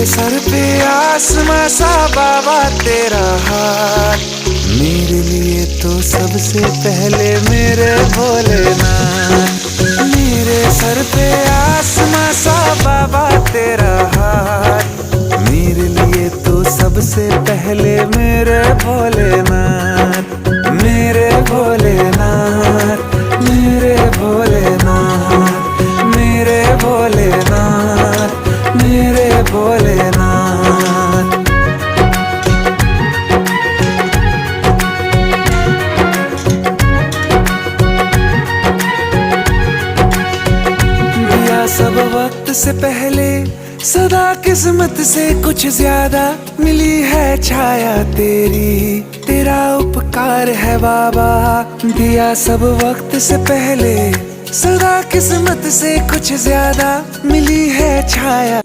Sir पे आसमां सा बाबा तेरा हाथ, मेरे लिए तो सबसे पहले मेरे भोलेनाथ। मेरे सर पे आसमां सा बाबा तेरा हाथ, मेरे लिए तो सबसे पहले मेरे भोलेनाथ। मेरे भोलेनाथ, मेरे भोलेनाथ, मेरे भोलेनाथ, मेरे भोलेनाथ। दिया सब वक्त से पहले सदा किस्मत से कुछ ज्यादा, मिली है छाया तेरी, तेरा उपकार है बाबा। दिया सब वक्त से पहले सदा किस्मत से कुछ ज्यादा, मिली है छाया।